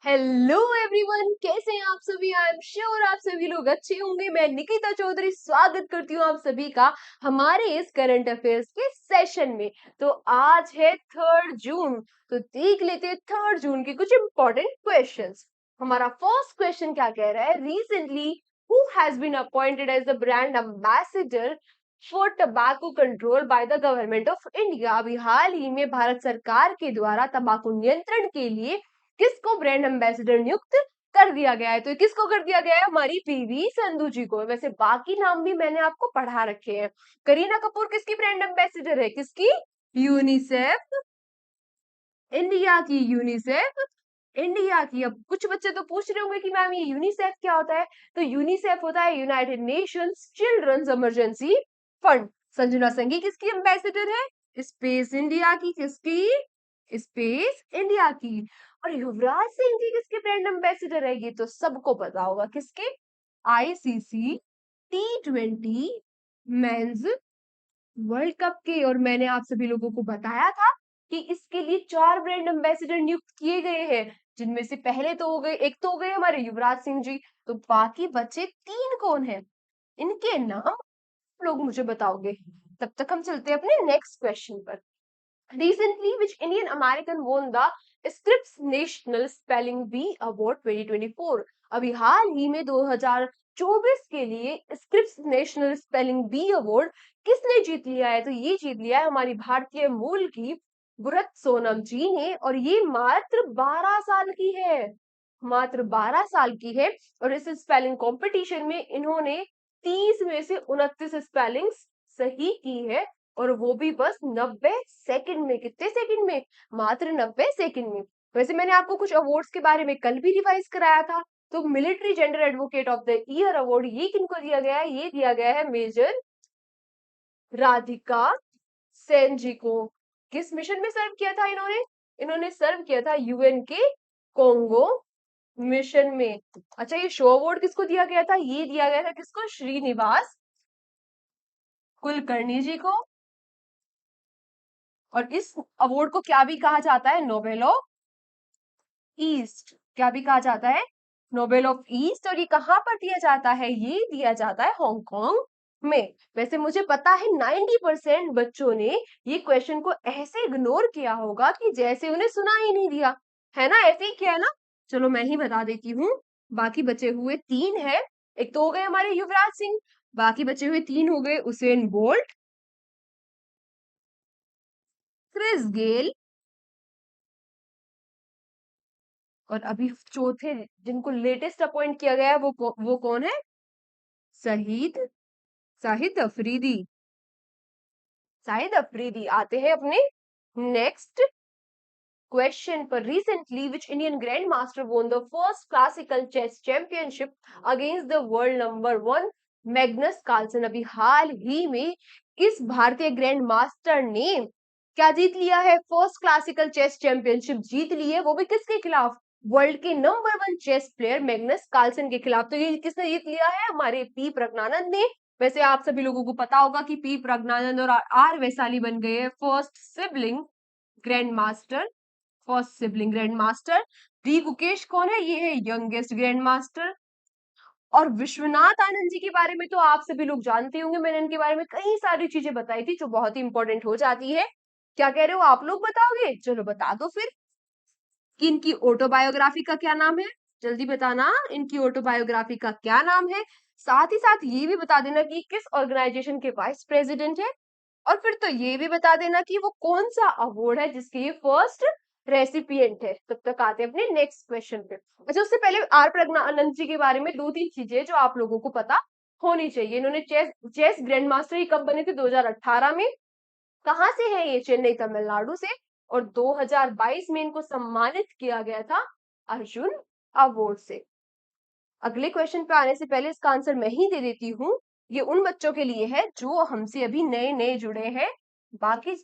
Hello everyone, कैसे हैं आप सभी। आई एम श्योर आप सभी लोग अच्छे होंगे। मैं निकिता चौधरी स्वागत करती हूँ आप सभी का हमारे इस करंट अफेयर्स के सेशन में। तो आज है 3 जून, तो देख लेते हैं 3 जून के कुछ इंपॉर्टेंट क्वेश्चंस। हमारा फर्स्ट क्वेश्चन क्या कह रहा है, recently who has been appointed as the brand ambassador for tobacco control by the government of India. अभी हाल ही में भारत सरकार के द्वारा तंबाकू नियंत्रण के लिए किसको ब्रांड एम्बेसडर नियुक्त कर दिया गया है। तो किसको कर दिया गया है, हमारी पीवी संधू जी को। वैसे बाकी नाम भी मैंने आपको पढ़ा रखे हैं। करीना कपूर किसकी ब्रांड एम्बेसडर है, किसकी, यूनिसेफ, इंडिया की, यूनिसेफ इंडिया की। अब कुछ बच्चे तो पूछ रहे होंगे कि मैम ये यूनिसेफ क्या होता है। तो यूनिसेफ होता है United Nations children's emergency fund. Sanjana Sanghi किसकी एम्बेसडर है, स्पेस इंडिया की, किसकी, स्पेस इंडिया की। और युवराज सिंह जी किसके ब्रांड एम्बेसडर है, ये तो सबको पता होगा, किसके, ICC T20 mains world cup के। और मैंने आप सभी लोगों को बताया था कि इसके लिए 4 ब्रांड एम्बेसडर नियुक्त किए गए हैं, जिनमें से पहले तो हो गए, एक तो हो गए हमारे युवराज सिंह जी, तो बाकी बचे 3 कौन है, इनके नाम लोग मुझे बताओगे। तब तक हम चलते हैं अपने नेक्स्ट क्वेश्चन पर। Recently, which Indian American won the Scripps National Spelling Bee Award 2024? अभी हाल ही में 2024 के लिए Scripps national spelling bee award किसने जीत लिया है। तो ये जीत लिया है हमारी भारतीय मूल की गुरत सोनम जी ने, और ये मात्र 12 साल की है, मात्र 12 साल की है। और इस स्पेलिंग कंपटीशन में इन्होंने 30 में से 29 स्पेलिंग्स सही की है, और वो भी बस 90 सेकंड में। कितने सेकंड में, मात्र 90 सेकंड में। वैसे मैंने आपको कुछ अवार्ड्स के बारे में कल भी रिवाइज कराया था। तो military gender advocate of the year award ये किनको दिया गया है, ये दिया गया है मेजर राधिका सेन जी को। किस मिशन में सर्व किया था इन्होंने, इन्होंने सर्व किया था यूएन के कोंगो मिशन में। अच्छा, ये शो अवार्ड किसको दिया गया था, ये दिया गया था किसको, श्रीनिवास कुलकर्णी जी को। और इस अवार्ड को क्या भी कहा जाता है, नोबेल ऑफ ईस्ट, क्या भी कहा जाता है, नोबेल ऑफ ईस्ट। और ये कहाँ पर दिया जाता है, ये दिया जाता है हांगकांग में। वैसे मुझे पता है 90% बच्चों ने ये क्वेश्चन को ऐसे इग्नोर किया होगा कि जैसे उन्हें सुना ही नहीं दिया, है ना, ऐसे ही किया है ना। चलो मैं ही बता देती हूँ। बाकी बचे हुए 3 है, एक तो हो गए हमारे युवराज सिंह, बाकी बचे हुए 3 हो गए उसेन बोल्ट, क्रिस गेल, और अभी चौथे जिनको लेटेस्ट अपॉइंट किया गया है वो कौन है, शहीद शाहिद अफरीदी। शाहिद अफरीदी। आते हैं अपने नेक्स्ट क्वेश्चन पर। Recently which Indian grand master won the first classical chess championship against the world number 1 Magnus Carlsen. अभी हाल ही में इस भारतीय ग्रैंड मास्टर ने क्या जीत लिया है, फर्स्ट क्लासिकल चेस चैंपियनशिप जीत ली है, वो भी किसके खिलाफ, वर्ल्ड के number 1 chess player Magnus Carlsen के खिलाफ। तो ये किसने जीत लिया है, हमारे पी प्रज्ञानंद ने। वैसे आप सभी लोगों को पता होगा कि पी प्रज्ञानंद और आर वैशाली बन गए हैं first sibling grand master, first sibling grand master. D Gukesh कौन है, ये है यंगेस्ट ग्रैंड मास्टर। और विश्वनाथ आनंद जी के बारे में तो आप सभी लोग जानते होंगे, मैंने इनके बारे में कई सारी चीजें बताई थी जो बहुत ही इंपॉर्टेंट हो जाती है। क्या कह रहे हो, आप लोग बताओगे, चलो बता दो फिर कि इनकी ऑटोबायोग्राफी का क्या नाम है, जल्दी बताना इनकी ऑटोबायोग्राफी का क्या नाम है। साथ ही साथ ये भी बता देना कि किस ऑर्गेनाइजेशन के वाइस प्रेसिडेंट है। और फिर तो ये भी बता देना कि वो कौन सा अवार्ड है जिसके ये फर्स्ट रेसिपिएंट है। तब तक आते हैं अपने नेक्स्ट क्वेश्चन पे। अच्छा, उससे पहले आर प्रज्ञानंद जी के बारे में 2-3 चीजें जो आप लोगों को पता होनी चाहिए। इन्होंने चेस ग्रैंड मास्टर ही कब बने थे, 2018 में। कहाँ से है ये, चेन्नई तमिलनाडु से। और 2022 में इनको सम्मानित किया गया था अर्जुन अवार्ड से। अगले क्वेश्चन पे आने से पहले इसका आंसर मैं ही दे देती हूँ। ये उन बच्चों के लिए है जो हमसे अभी नए नए जुड़े हैं, बाकी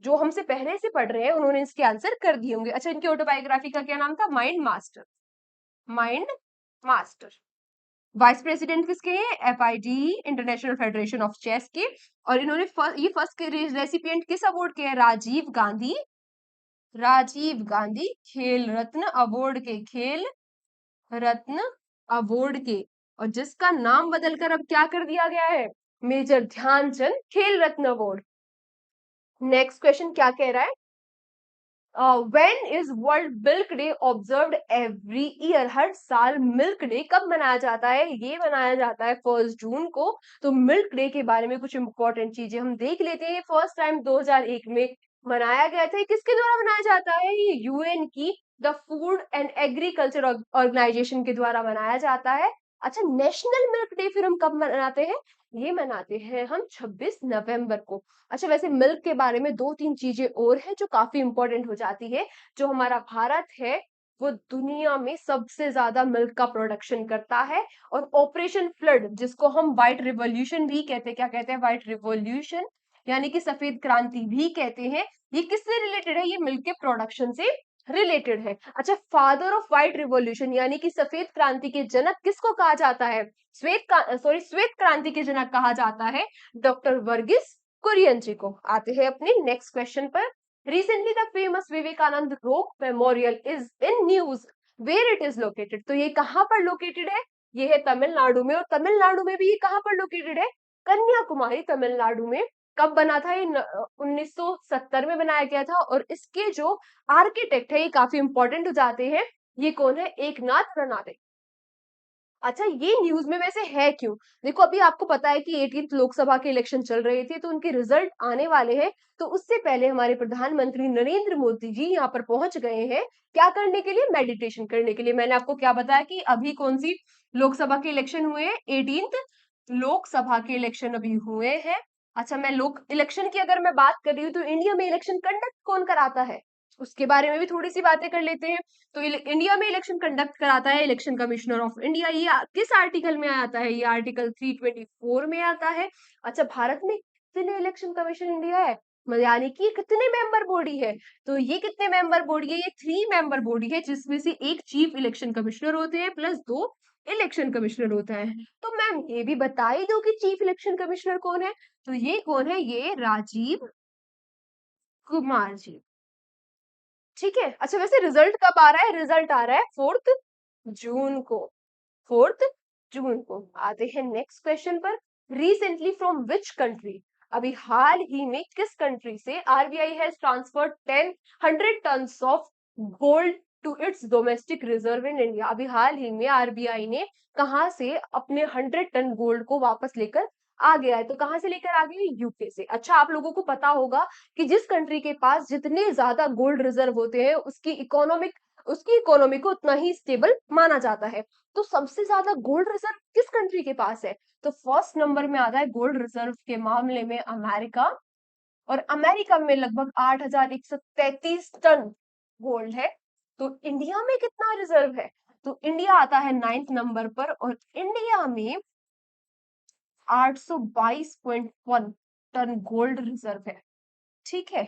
जो हमसे पहले से पढ़ रहे हैं उन्होंने इसके आंसर कर दिए होंगे। अच्छा, इनकी ऑटोबायोग्राफी का क्या नाम था, mind master, mind master. Vice president किसके हैं, FIDE international federation of chess के। और इन्होंने ये फर्स्ट रेसिपिएंट किस अवार्ड के हैं, राजीव गांधी राजीव गांधी खेल रत्न अवार्ड के, खेल रत्न अवार्ड के। और जिसका नाम बदलकर अब क्या कर दिया गया है, मेजर ध्यानचंद खेल रत्न अवार्ड। नेक्स्ट क्वेश्चन क्या कह रहा है, when is world milk day observed every year, हर साल मिल्क डे कब मनाया जाता है, ये मनाया जाता है 1 जून को। तो मिल्क डे के बारे में कुछ इंपॉर्टेंट चीजें हम देख लेते हैं। फर्स्ट टाइम 2001 में मनाया गया था। किसके द्वारा मनाया जाता है, ये यूएन की the food and agriculture organisation के द्वारा मनाया जाता है। अच्छा, नेशनल मिल्क डे फिर हम कब मनाते हैं, ये मनाते हैं हम 26 नवंबर को। अच्छा, वैसे मिल्क के बारे में 2-3 चीजें और हैं जो काफी इंपॉर्टेंट हो जाती है। जो हमारा भारत है वो दुनिया में सबसे ज्यादा मिल्क का प्रोडक्शन करता है। और ऑपरेशन फ्लड, जिसको हम व्हाइट रिवॉल्यूशन भी कहते हैं, क्या कहते हैं, व्हाइट रिवॉल्यूशन यानी कि सफेद क्रांति भी कहते हैं, ये किससे रिलेटेड है, ये मिल्क के प्रोडक्शन से रिलेटेड है। अच्छा, फादर ऑफ व्हाइट रिवॉल्यूशन यानी कि सफेद क्रांति के जनक किसको कहा जाता है, श्वेत क्रांति के जनक कहा जाता है डॉक्टर वर्गीस कुरियन जी को। आते हैं अपने नेक्स्ट क्वेश्चन पर। Recently the famous Vivekananda rock memorial is in news, where it is located. तो ये कहाँ पर लोकेटेड है, ये है तमिलनाडु में। और तमिलनाडु में भी ये कहाँ पर लोकेटेड है, कन्याकुमारी तमिलनाडु में। कब बना था ये, 1970 में बनाया गया था। और इसके जो आर्किटेक्ट है ये काफी इंपॉर्टेंट हो जाते हैं, ये कौन है, एकनाथ प्रनादे। अच्छा, ये न्यूज में वैसे है क्यों, देखो अभी आपको पता है कि 18th लोकसभा के इलेक्शन चल रहे थे, तो उनके रिजल्ट आने वाले हैं। तो उससे पहले हमारे प्रधानमंत्री नरेंद्र मोदी जी यहाँ पर पहुंच गए हैं, क्या करने के लिए, मेडिटेशन करने के लिए। मैंने आपको क्या बताया कि अभी कौन सी लोकसभा के इलेक्शन हुए हैं, 18th लोकसभा के इलेक्शन अभी हुए हैं। अच्छा, मैं लोक इलेक्शन की अगर मैं बात कर रही हूँ, तो इंडिया में इलेक्शन कंडक्ट कौन कराता है, उसके बारे में भी थोड़ी सी बातें कर लेते हैं। तो इंडिया में इलेक्शन कंडक्ट कराता है इलेक्शन कमिश्नर ऑफ इंडिया। ये किस आर्टिकल में आता है, ये आर्टिकल 324 में आता है। अच्छा, भारत में कितने इलेक्शन कमीशन इंडिया है, यानी कि कितने मेंबर बॉडी है, तो ये कितने मेंबर बॉडी है, ये 3 मेंबर बॉडी है, जिसमें से एक चीफ इलेक्शन कमिश्नर होते हैं प्लस 2 इलेक्शन कमिश्नर होता है। तो मैम ये भी बता ही दो कि चीफ इलेक्शन कमिश्नर कौन है, तो ये कौन है, ये राजीव कुमार जी। ठीक है। अच्छा, वैसे रिजल्ट कब आ रहा है, रिजल्ट आ रहा है 4 जून को, 4 जून को। आते हैं नेक्स्ट क्वेश्चन पर। रिसेंटली फ्रॉम विच कंट्री, अभी हाल ही में किस कंट्री से RBI has transferred 100 tons of gold to its domestic reserve in India. अभी हाल ही में आरबीआई ने कहां से अपने 100 टन गोल्ड को वापस लेकर आ गया है, तो कहां से लेकर आ गया, यूके से। अच्छा, आप लोगों को पता होगा कि जिस कंट्री के पास जितने ज्यादा गोल्ड रिजर्व होते हैं, उसकी इकोनॉमी को उतना ही स्टेबल माना जाता है। तो सबसे ज्यादा गोल्ड रिजर्व किस कंट्री के पास है, तो फर्स्ट नंबर में आता है गोल्ड रिजर्व के मामले में अमेरिका। और अमेरिका में लगभग 8,133 टन गोल्ड है। तो इंडिया में कितना रिजर्व है, तो इंडिया आता है 9th नंबर पर, और इंडिया में 822.1 टन गोल्ड रिजर्व है। ठीक है।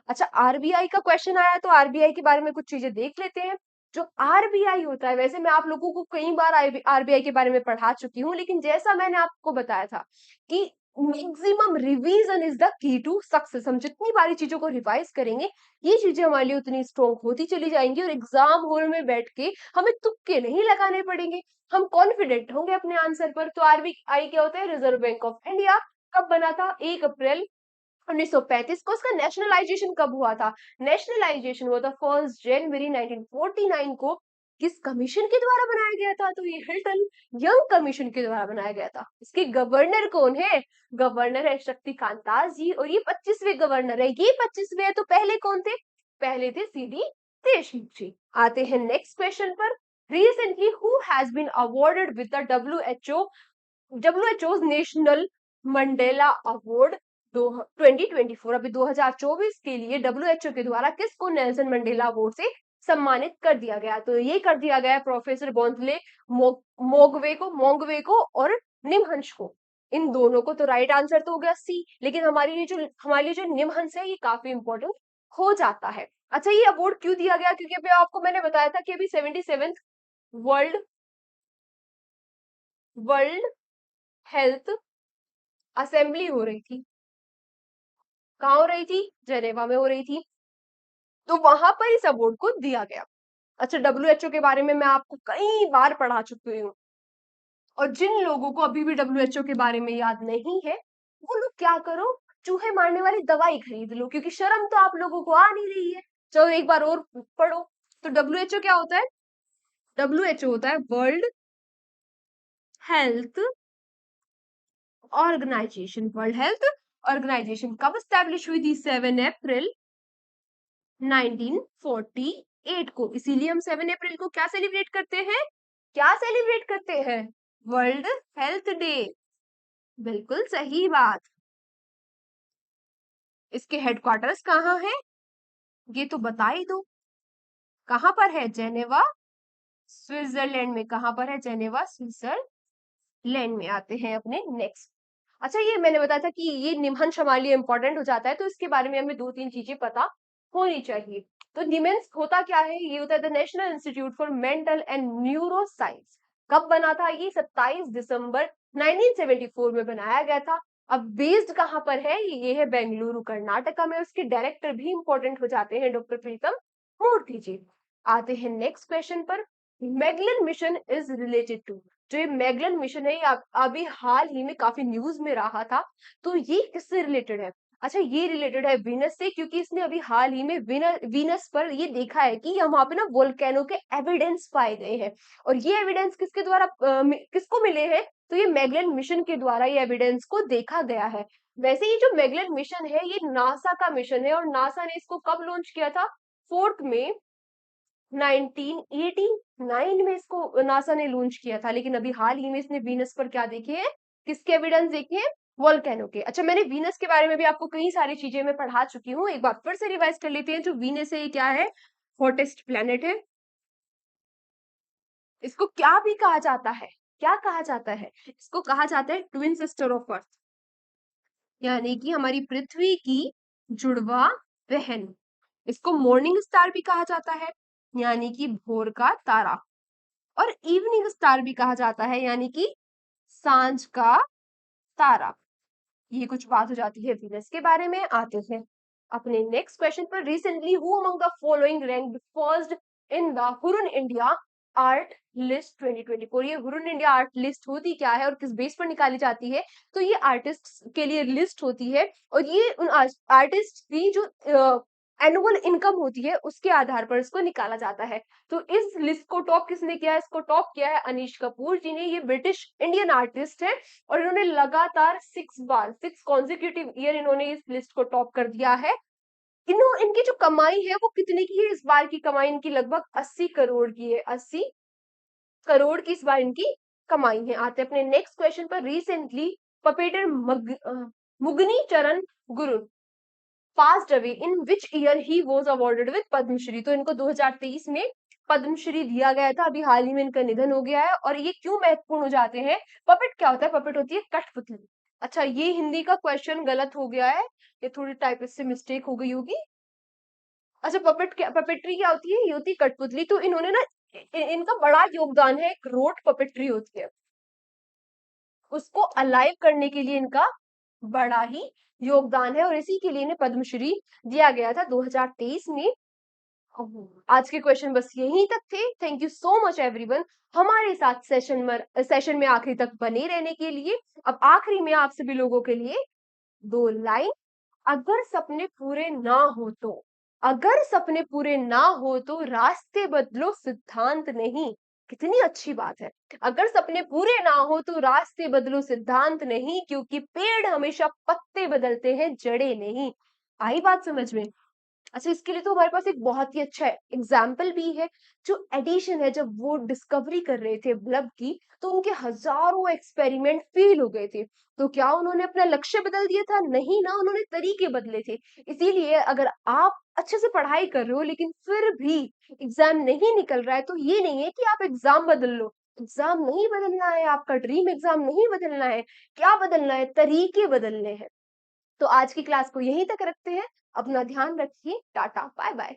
अच्छा, आरबीआई का क्वेश्चन आया, तो आरबीआई के बारे में कुछ चीजें देख लेते हैं। जो आरबीआई होता है, वैसे मैं आप लोगों को कई बार आरबीआई के बारे में पढ़ा चुकी हूँ, लेकिन जैसा मैंने आपको बताया था कि maximum revision is the key to success. हम जितनी बारी चीजों को रिवाइज करेंगे, ये चीजें हमारे लिए उतनी स्ट्रॉन्ग होती चली जाएंगी, और एग्जाम हॉल में बैठ के हमें तुक्के नहीं लगाने पड़ेंगे, हम कॉन्फिडेंट होंगे अपने आंसर पर। तो आरबीआई क्या होता है, रिजर्व बैंक ऑफ इंडिया। कब बना था, 1 अप्रैल 1935 को। उसका नेशनलाइजेशन कब हुआ था, नेशनलाइजेशन हुआ था 1 जनवरी 1949 को। किस कमीशन के द्वारा बनाया गया था, तो ये हिल्टन यंग कमीशन के द्वारा बनाया गया था। इसके गवर्नर कौन है, गवर्नर है शक्तिकांत दास जी, और ये 25वें गवर्नर है। ये 25वें है, तो पहले कौन थे, पहले थे सीडी देशमुख जी। आते हैं नेक्स्ट क्वेश्चन पर। Recently who has been awarded with the WHO national Mandela award 2024। अभी 2024 के लिए डब्ल्यूएचओ के द्वारा किसको नेल्सन मंडेला अवार्ड से सम्मानित कर दिया गया, तो ये कर दिया गया प्रोफेसर बोंतले मोंगवे को और निमहंस को। इन दोनों को, तो राइट आंसर तो हो गया सी। लेकिन हमारे लिए जो निमहंस है, ये काफी इंपॉर्टेंट हो जाता है। अच्छा, ये अवार्ड क्यों दिया गया, क्योंकि अभी आपको मैंने बताया था कि अभी 77th world world health assembly हो रही थी। कहाँ हो रही थी, जेनेवा में हो रही थी। तो वहां पर इस अवार्ड को दिया गया। अच्छा, डब्ल्यूएचओ के बारे में मैं आपको कई बार पढ़ा चुकी हूँ, और जिन लोगों को अभी भी डब्ल्यूएचओ के बारे में याद नहीं है, वो लोग क्या करो, चूहे मारने वाली दवाई खरीद लो, क्योंकि शर्म तो आप लोगों को आ नहीं रही है। चलो एक बार और पढ़ो। तो डब्ल्यूएचओ क्या होता है? डब्ल्यूएचओ होता है world health organisation. World health organisation कब स्टैब्लिश हुई थी? 7 अप्रैल 1948 को। इसीलिए हम 7 अप्रैल को क्या सेलिब्रेट करते हैं? क्या सेलिब्रेट करते हैं? World health day. बिल्कुल सही बात। इसके हेडक्वार्टर्स कहाँ है? ये तो बता ही दो। कहाँ पर है? जेनेवा स्विट्जरलैंड में। कहाँ पर है? जेनेवा स्विट्जरलैंड में। आते हैं अपने नेक्स्ट। अच्छा, ये मैंने बताया था कि ये निमहांस हमारे लिए इंपॉर्टेंट हो जाता है, तो इसके बारे में हमें 2-3 चीजें पता होनी चाहिए। तो निमेंस होता क्या है? ये होता है the national institute for mental and neuro science. कब बना था ये? 27 दिसंबर 1974 में बनाया गया था। अब बेस्ड कहाँ पर है? ये है बेंगलुरु कर्नाटका में। उसके डायरेक्टर भी इंपॉर्टेंट हो जाते हैं डॉक्टर प्रीतम मूर्ति जी। आते हैं नेक्स्ट क्वेश्चन पर। Magellan mission is related to. जो ये मैगलन मिशन है, ये अभी हाल ही में काफी न्यूज में रहा था, तो ये किससे रिलेटेड है? अच्छा, ये रिलेटेड है वीनस से, क्योंकि इसने अभी हाल ही में वीनस पर ये देखा है कि वहां पे ना वोल्केनो के एविडेंस पाए गए हैं। और ये एविडेंस किसके द्वारा किसको मिले हैं? तो ये मैगलन मिशन के द्वारा ये एविडेंस को देखा गया है। वैसे ये जो मैगलन मिशन है, ये नासा का मिशन है, और नासा ने इसको कब लॉन्च किया था? 4 मई 1989 में इसको नासा ने लॉन्च किया था। लेकिन अभी हाल ही में इसने वीनस पर क्या देखे हैं? किसके एविडेंस देखे हैं? वोल्केनो के। अच्छा, मैंने वीनस के बारे में भी आपको कई सारी चीजें मैं पढ़ा चुकी हूँ, एक बार फिर से रिवाइज कर लेते हैं। जो वीनस है, ये क्या है? हॉटेस्ट प्लेनेट है। इसको क्या भी कहा जाता है? क्या कहा जाता है? इसको कहा जाता है ट्विन सिस्टर ऑफ अर्थ, यानी कि हमारी पृथ्वी की जुड़वा बहन। इसको मॉर्निंग स्टार भी कहा जाता है, यानी कि भोर का तारा। और इवनिंग स्टार भी कहा जाता है, यानी कि सांझ का तारा। ये कुछ बात हो जाती है वीनस के बारे में। आते हैं अपने नेक्स्ट क्वेश्चन पर। Recently who among the following ranked first in the Hurun India art list 2024। ये हुरुन इंडिया आर्ट लिस्ट होती क्या है और किस बेस पर निकाली जाती है? तो ये आर्टिस्ट के लिए लिस्ट होती है, और ये उन आर्टिस्ट की जो एनुअल इनकम होती है उसके आधार पर इसको निकाला जाता है। तो इस लिस्ट को टॉप किसने किया है? इसको टॉप किया है अनीश कपूर जी ने। ये ब्रिटिश इंडियन आर्टिस्ट है, और इन्होंने लगातार 6 कॉन्जिक्यूटिव ईयर इन्होंने इस लिस्ट को टॉप कर दिया है। इनकी जो कमाई है वो कितने की है? इस बार की कमाई इनकी लगभग 80 करोड़ की है। 80 करोड़ की इस बार इनकी कमाई है। आते हैं अपने नेक्स्ट क्वेश्चन पर। Recently puppeteer Maguni Charan Guru passed away in which year he was awarded with Padma Shri. तो इनको 2023 में पद्मश्री दिया गया था। अभी हाल ही में इनका निधन हो गया है। और ये क्यों महत्वपूर्ण हो जाते हैं? पपेट क्या होता है? पपेट होती है कठपुतली। अच्छा, ये हिंदी का क्वेश्चन गलत हो गया है, ये थोड़ी टाइप से मिस्टेक हो गई होगी। अच्छा, पपेट्री क्या होती है? ये होती है कठपुतली। तो इन्होंने ना इनका बड़ा योगदान है, एक रोट पपेट्री होती है, उसको अलाइव करने के लिए इनका बड़ा ही योगदान है, और इसी के लिए इन्हें पद्मश्री दिया गया था 2023 में। आज के क्वेश्चन बस यहीं तक थे। Thank you so much everyone हमारे साथ सेशन में आखिरी तक बने रहने के लिए। अब आखिरी में आप सभी लोगों के लिए 2 लाइन। अगर सपने पूरे ना हो तो, अगर सपने पूरे ना हो तो रास्ते बदलो सिद्धांत नहीं। कितनी अच्छी बात है। अगर सपने पूरे ना हो तो रास्ते बदलो सिद्धांत नहीं, क्योंकि पेड़ हमेशा पत्ते बदलते हैं, जड़ें नहीं। आई बात समझ में? अच्छा, इसके लिए तो हमारे पास एक बहुत ही अच्छा एग्जाम्पल भी है। जो एडिशन है, जब वो डिस्कवरी कर रहे थे बल्ब की, तो उनके हजारों एक्सपेरिमेंट फेल हो गए थे। तो क्या उन्होंने अपना लक्ष्य बदल दिया था? नहीं ना, उन्होंने तरीके बदले थे। इसीलिए अगर आप अच्छे से पढ़ाई कर रहे हो लेकिन फिर भी एग्जाम नहीं निकल रहा है, तो ये नहीं है कि आप एग्जाम बदल लो। एग्जाम नहीं बदलना है, आपका ड्रीम एग्जाम नहीं बदलना है। क्या बदलना है? तरीके बदलने हैं। तो आज की क्लास को यहीं तक रखते हैं। अपना ध्यान रखिए। Tata bye bye.